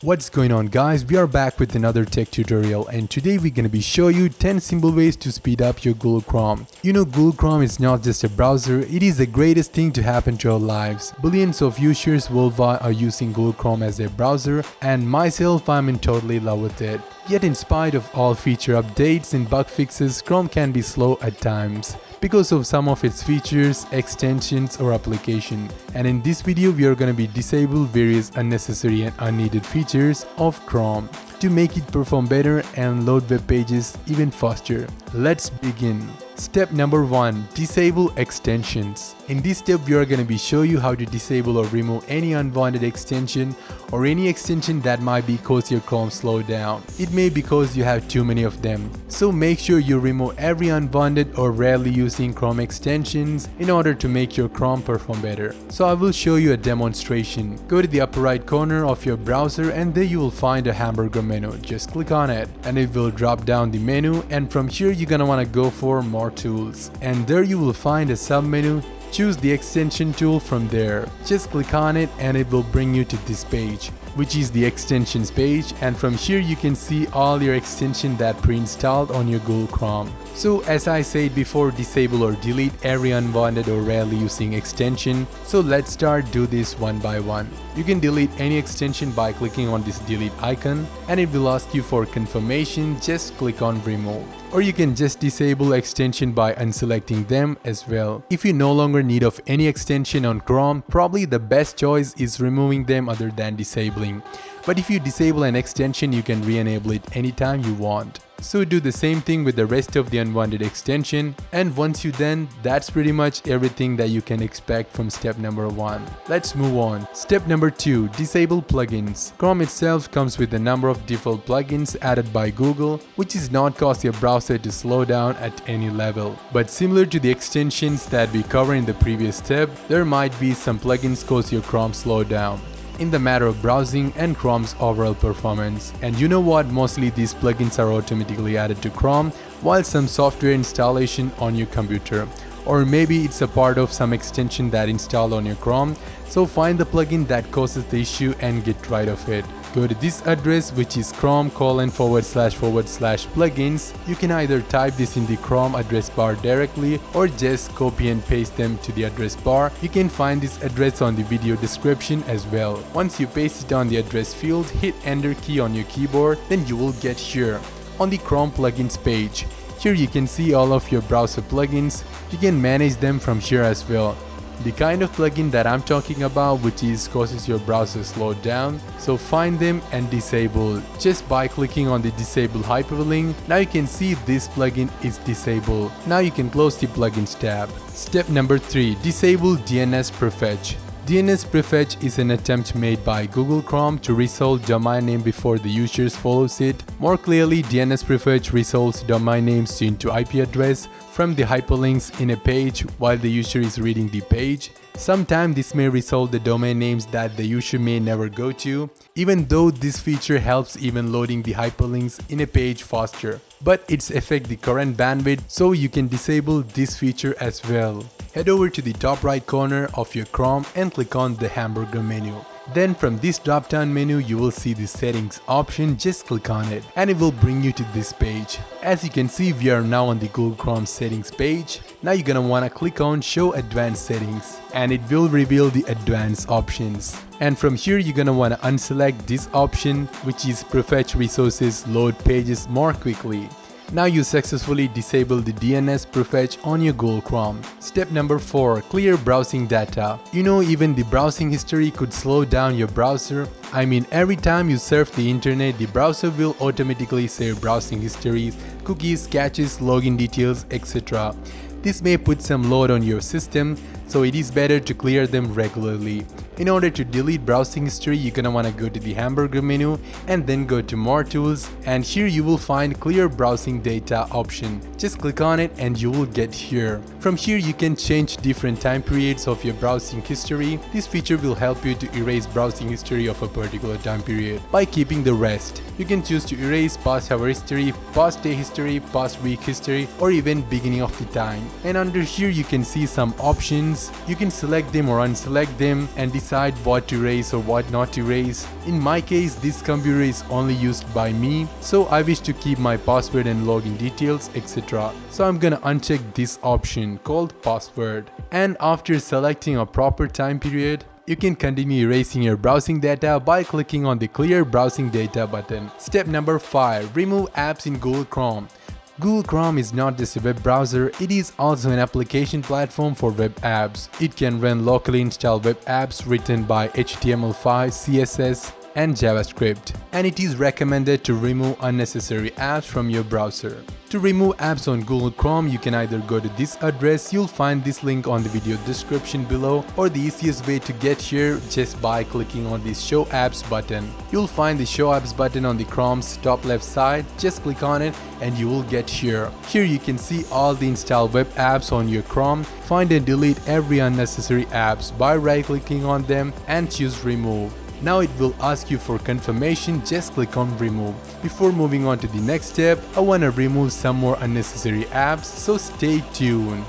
What's going on, guys? We are back with another tech tutorial, and today we're going to be showing you 10 simple ways to speed up your Google Chrome. You know, Google Chrome is not just a browser, it is the greatest thing to happen to our lives. Billions of users worldwide are using Google Chrome as their browser, and myself, I'm in totally love with it. Yet in spite of all feature updates and bug fixes, Chrome can be slow at times because of some of its features, extensions or application. And in this video we are going to be disable various unnecessary and unneeded features of Chrome to make it perform better and load web pages even faster. Let's begin. Step number 1. Disable extensions. In this step we are going to be show you how to disable or remove any unwanted extension or any extension that might be cause your Chrome slow down. It may be because you have too many of them. So make sure you remove every unwanted or rarely using Chrome extensions in order to make your Chrome perform better. So I will show you a demonstration. Go to the upper right corner of your browser and there you will find a hamburger menu. Just click on it and it will drop down the menu, and from here you're gonna want to go for more tools, and there you will find a sub menu. Choose the extension tool from there. Just click on it and it will bring you to this page, which is the extensions page, and from here you can see all your extensions that pre-installed on your Google Chrome. So as I said before, disable or delete every unwanted or rarely using extension. So let's start do this one by one. You can delete any extension by clicking on this delete icon and it will ask you for confirmation. Just click on remove. Or you can just disable extension by unselecting them as well. If you no longer need of any extension on Chrome, probably the best choice is removing them other than disabling. But if you disable an extension, you can re-enable it anytime you want. So do the same thing with the rest of the unwanted extension, and once you done, that's pretty much everything that you can expect from step number 1. Let's move on. Step number 2. Disable plugins. Chrome itself comes with a number of default plugins added by Google, which is not cause your browser to slow down at any level. But similar to the extensions that we covered in the previous step, there might be some plugins cause your Chrome slow down in the matter of browsing and Chrome's overall performance. And you know what, mostly these plugins are automatically added to Chrome while some software installation on your computer, or maybe it's a part of some extension that installed on your Chrome. So find the plugin that causes the issue and get rid of it. Go to this address, which is chrome://plugins. You can either type this in the Chrome address bar directly or just copy and paste them to the address bar. You can find this address on the video description as well. Once you paste it on the address field, hit enter key on your keyboard, then you will get here on the Chrome plugins page. Here you can see all of your browser plugins. You can manage them from here as well. The kind of plugin that I'm talking about, which is causes your browser slow down, so find them and disable just by clicking on the disable hyperlink. Now you can see this plugin is disabled. Now you can close the plugins tab. Step number 3. Disable DNS prefetch. DNS prefetch is an attempt made by Google Chrome to resolve domain name before the users follows it. More clearly, DNS prefetch resolves domain names into IP address from the hyperlinks in a page while the user is reading the page. Sometimes this may resolve the domain names that the user may never go to, even though this feature helps even loading the hyperlinks in a page faster. But it's affect the current bandwidth, so you can disable this feature as well. Head over to the top right corner of your Chrome and click on the hamburger menu. Then from this drop down menu you will see the settings option. Just click on it and it will bring you to this page. As you can see, we are now on the Google Chrome settings page. Now you're gonna wanna click on show advanced settings and it will reveal the advanced options. And from here you're gonna wanna unselect this option, which is prefetch resources load pages more quickly. Now you successfully disable the DNS prefetch on your Google Chrome. Step number 4. Clear browsing data. You know, even the browsing history could slow down your browser. I mean, every time you surf the internet, the browser will automatically save browsing histories, cookies, caches, login details, etc. This may put some load on your system, so it is better to clear them regularly. In order to delete browsing history, you're gonna wanna go to the hamburger menu and then go to more tools, and here you will find clear browsing data option. Just click on it and you will get here. From here you can change different time periods of your browsing history. This feature will help you to erase browsing history of a particular time period by keeping the rest. You can choose to erase past hour history, past day history, past week history, or even beginning of the time. And under here you can see some options. You can select them or unselect them and decide what to erase or what not to erase. In my case, this computer is only used by me, so I wish to keep my password and login details, etc. So I'm gonna uncheck this option called password. And after selecting a proper time period, you can continue erasing your browsing data by clicking on the Clear Browsing Data button. Step number 5. Remove apps in Google Chrome. Google Chrome is not just a web browser, it is also an application platform for web apps. It can run locally installed web apps written by HTML5, CSS, and JavaScript. And it is recommended to remove unnecessary apps from your browser. To remove apps on Google Chrome, you can either go to this address, you'll find this link on the video description below, or the easiest way to get here just by clicking on this Show Apps button. You'll find the Show Apps button on the Chrome's top left side, just click on it and you will get here. Here you can see all the installed web apps on your Chrome. Find and delete every unnecessary apps by right clicking on them and choose Remove. Now it will ask you for confirmation, just click on remove. Before moving on to the next step, I want to remove some more unnecessary apps, so stay tuned.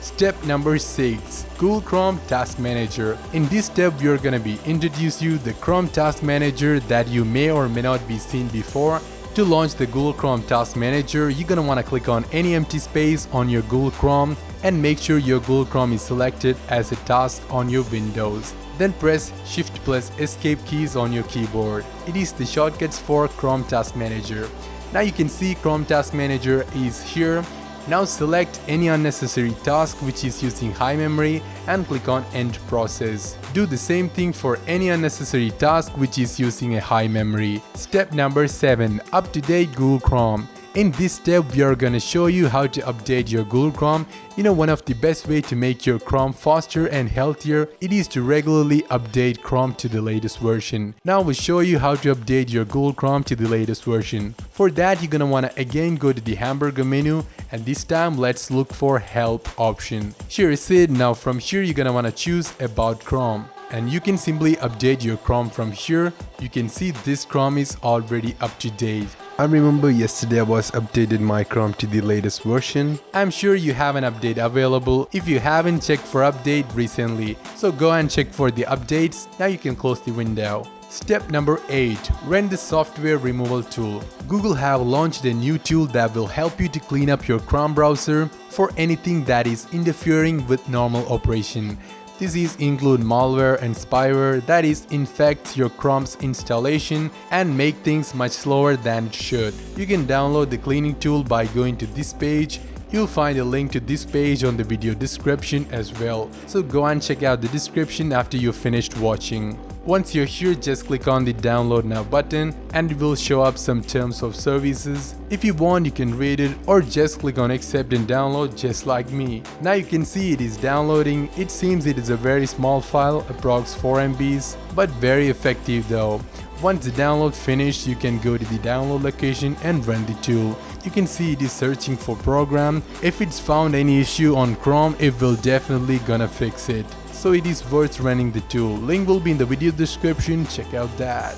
Step number 6. Google Chrome Task Manager. In this step, we are going to be introduce you the Chrome Task Manager that you may or may not be seen before. To launch the Google Chrome Task Manager, you're going to want to click on any empty space on your Google Chrome and make sure your Google Chrome is selected as a task on your Windows. Then press Shift plus Escape keys on your keyboard. It is the shortcuts for Chrome Task Manager. Now you can see Chrome Task Manager is here. Now select any unnecessary task which is using high memory and click on End Process. Do the same thing for any unnecessary task which is using a high memory. Step number 7. Up-to-date Google Chrome. In this step, we are gonna show you how to update your Google Chrome. One of the best way to make your Chrome faster and healthier, it is to regularly update Chrome to the latest version. Now we'll show you how to update your Google Chrome to the latest version. For that, you're gonna wanna again go to the hamburger menu, and this time let's look for Help option. Here is it. Now from here, you're gonna wanna choose About Chrome. And you can simply update your Chrome from here. You can see this Chrome is already up to date. I remember yesterday I was updated my Chrome to the latest version. I'm sure you have an update available if you haven't checked for update recently. So go and check for the updates. Now you can close the window. Step number 8. Run the software removal tool. Google have launched a new tool that will help you to clean up your Chrome browser for anything that is interfering with normal operation. This include malware and spyware that infects your Chrome's installation and make things much slower than it should. You can download the cleaning tool by going to this page. You'll find a link to this page on the video description as well. So go and check out the description after you've finished watching. Once you're here, just click on the Download Now button and it will show up some terms of services. If you want, you can read it or just click on Accept and Download just like me. Now you can see it is downloading. It seems it is a very small file, approx 4 MBs, but very effective though. Once the download finished, you can go to the download location and run the tool. You can see it is searching for program. If it's found any issue on Chrome, it will definitely gonna fix it. So it is worth running the tool. Link will be in the video description, check out that.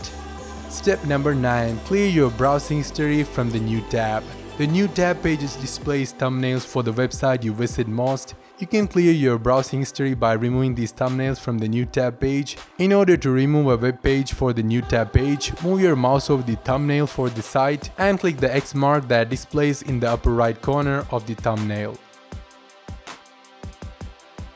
Step number 9. Clear your browsing history from the new tab. The new tab pages displays thumbnails for the website you visit most. You can clear your browsing history by removing these thumbnails from the new tab page. In order to remove a web page for the new tab page, move your mouse over the thumbnail for the site and click the X mark that displays in the upper right corner of the thumbnail.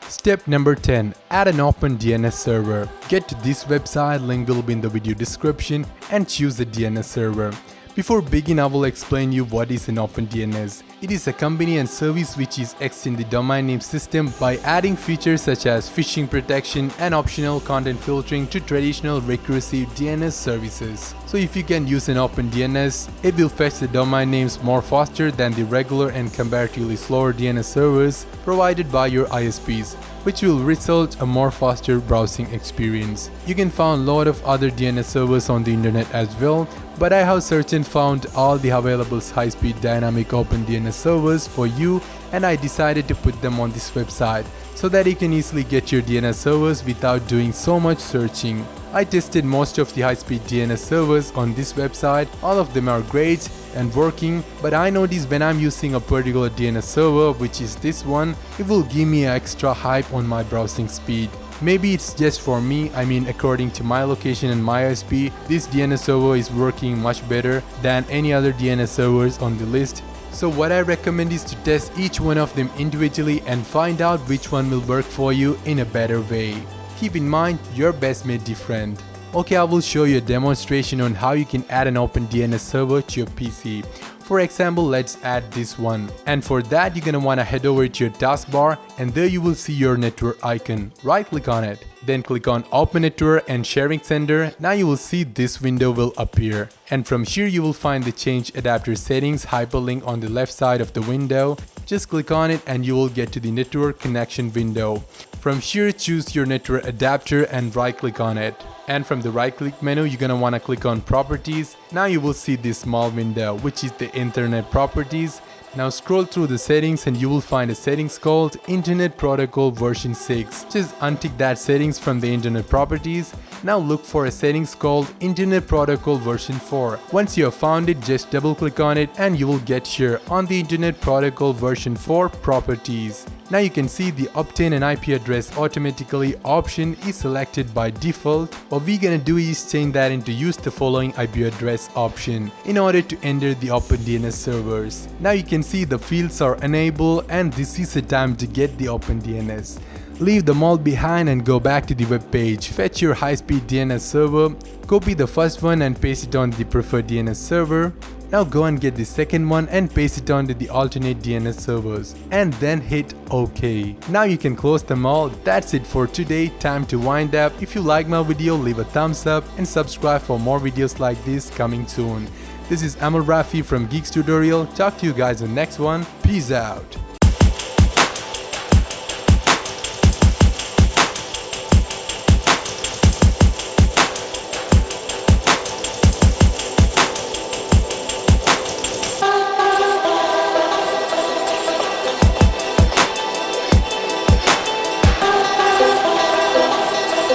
Step number 10. Add an open DNS server. Get to this website, link will be in the video description, and choose the DNS server. Before begin, I will explain you what is an OpenDNS. It is a company and service which is extend the domain name system by adding features such as phishing protection and optional content filtering to traditional recursive DNS services. So if you can use an OpenDNS, it will fetch the domain names more faster than the regular and comparatively slower DNS servers provided by your ISPs, which will result a more faster browsing experience. You can find a lot of other DNS servers on the internet as well, but I have searched and found all the available high-speed dynamic OpenDNS servers for you, and I decided to put them on this website so that you can easily get your DNS servers without doing so much searching. I tested most of the high-speed DNS servers on this website. All of them are great and working, but I noticed when I'm using a particular DNS server, which is this one, it will give me an extra hype on my browsing speed. Maybe it's just for me, I mean according to my location and my ISP, this DNS server is working much better than any other DNS servers on the list. So what I recommend is to test each one of them individually and find out which one will work for you in a better way. Keep in mind, your best may differ. Okay, I will show you a demonstration on how you can add an open DNS server to your PC. For example, let's add this one. And for that, you're gonna wanna head over to your taskbar and there you will see your network icon. Right click on it. Then click on Open Network and Sharing Center. Now you will see this window will appear. And from here you will find the Change Adapter Settings hyperlink on the left side of the window. Just click on it and you will get to the network connection window. From here choose your network adapter and right click on it. And from the right click menu you're gonna wanna click on Properties. Now you will see this small window which is the Internet Properties. Now scroll through the settings and you will find a settings called Internet Protocol version 6. Just untick that settings from the Internet Properties. Now look for a settings called Internet Protocol version 4. Once you have found it, just double click on it and you will get here on the Internet Protocol version 4 Properties. Now you can see the Obtain an IP address automatically option is selected by default. What we're gonna do is change that into use the following IP address option in order to enter the OpenDNS servers. Now you can see the fields are enabled and this is the time to get the OpenDNS. Leave them all behind and go back to the web page. Fetch your high-speed DNS server, copy the first one and paste it on the preferred DNS server. Now go and get the second one and paste it onto the alternate DNS servers and then hit OK. Now you can close them all. That's it for today. Time to wind up. If you like my video, leave a thumbs up and subscribe for more videos like this coming soon. This is Amal Rafi from Geeks Tutorial. Talk to you guys in the next one. Peace out.